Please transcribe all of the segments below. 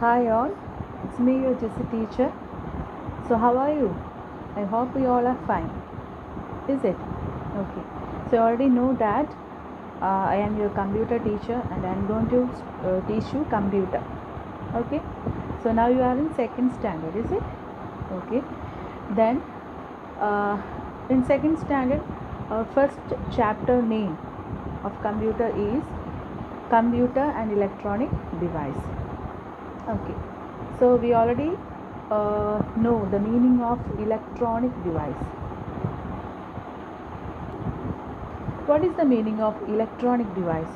Hi all, it's me your GC teacher. So how are you? I hope you all are fine. Is it? Okay. So you already know that I am your computer teacher and I am going to teach you computer. Okay. So now you are in second standard, is it? Okay. Then in second standard, our first chapter name of computer is computer and electronic device. Okay, so we already know the meaning of electronic device. What is the meaning of electronic device?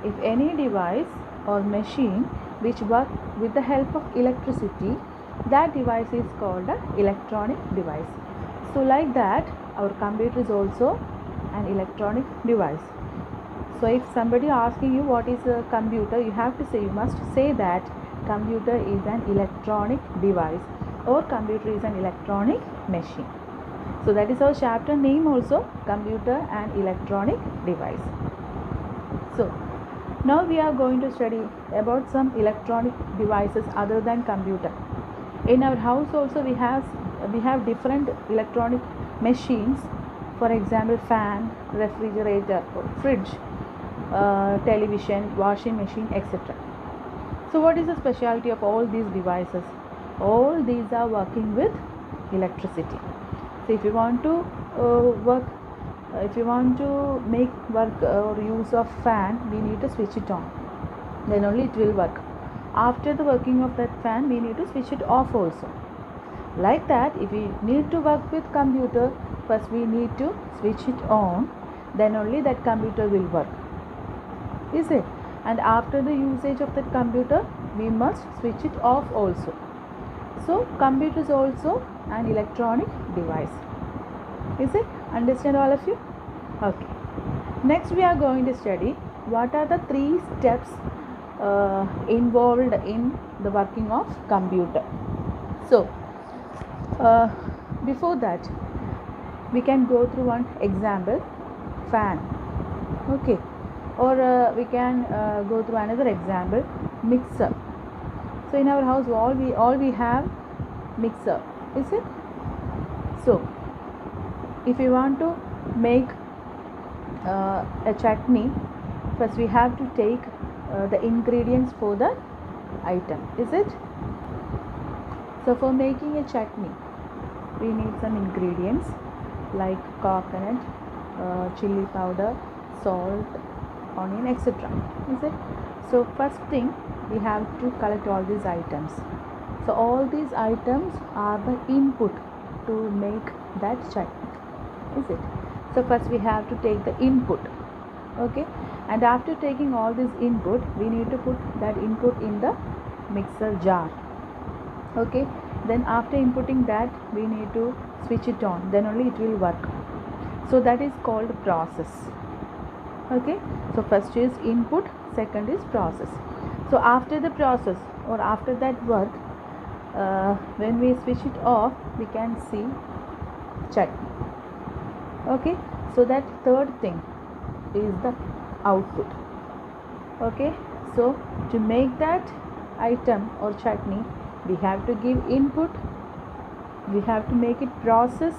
If any device or machine which work with the help of electricity, that device is called an electronic device. So like that, our computer is also an electronic device. So if somebody asking you what is a computer, you must say that computer is an electronic device or computer is an electronic machine. So that is our chapter name also, computer and electronic device. So now we are going to study about some electronic devices other than computer. In our house also we have different electronic machines, for example fan, refrigerator, fridge, television, washing machine, etc. So what is the specialty of all these devices? All these are working with electricity. So if you want to make work or use of fan, we need to switch it on. Then only it will work. After the working of that fan, we need to switch it off also. Like that, if we need to work with computer, first we need to switch it on. Then only that computer will work. Is it? And after the usage of that computer, we must switch it off also. So computer is also an electronic device. Is it? Understand all of you? Okay. Next we are going to study what are the 3 steps involved in the working of computer. So before that, we can go through one example, fan. Okay. Or we can go through another example, mixer. So in our house all we have mixer, is it? So if we want to make a chutney, first we have to take the ingredients for the item, is it? So for making a chutney, we need some ingredients like coconut, chili powder, salt, onion, etc. Is it? So first thing, we have to collect all these items. So all these items are the input to make that chutney. Is it? So first we have to take the input. Okay, and after taking all this input, we need to put that input in the mixer jar. Okay, then after inputting that, we need to switch it on, then only it will work. So that is called process. Okay, so first is input, second is process. So after the process or after that work, when we switch it off, we can see chutney. Okay, so that third thing is the output. Okay, so to make that item or chutney, we have to give input, we have to make it process,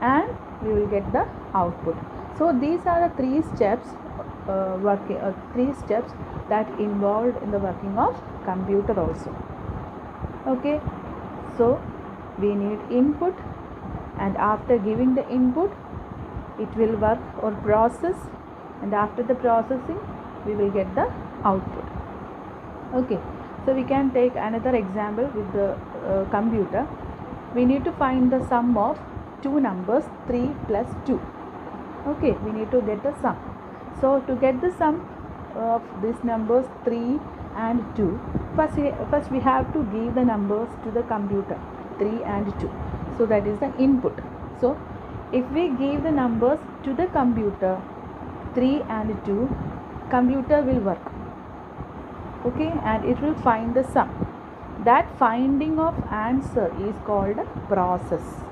and we will get the output. So these are the 3 steps that involved in the working of computer also. Okay, so we need input, and after giving the input, it will work or process, and after the processing, we will get the output. Okay, so we can take another example with the computer. We need to find the sum of 2 numbers, 3 plus 2. Okay, we need to get the sum. So to get the sum of these numbers 3 and 2, first we have to give the numbers to the computer, 3 and 2. So that is the input. So if we give the numbers to the computer, 3 and 2, computer will work. Okay, and it will find the sum. That finding of answer is called process.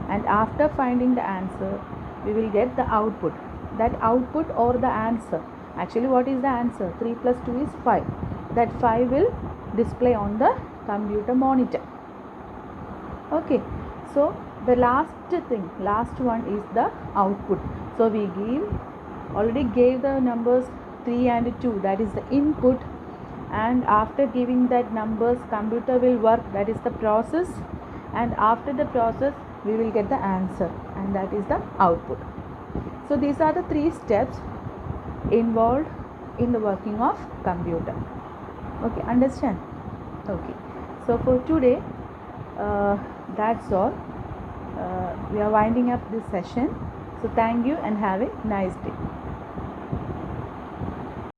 And after finding the answer, we will get the output. That output or the answer, actually what is the answer? 3 plus 2 is 5. That 5 will display on the computer monitor. Okay, so the last one is the output. So we already gave the numbers 3 and 2, that is the input, and after giving that numbers, computer will work, that is the process, and after the process we will get the answer, and that is the output. So these are the 3 steps involved in the working of computer. Okay, understand? Okay, so for today that's all. We are winding up this session. So thank you and have a nice day.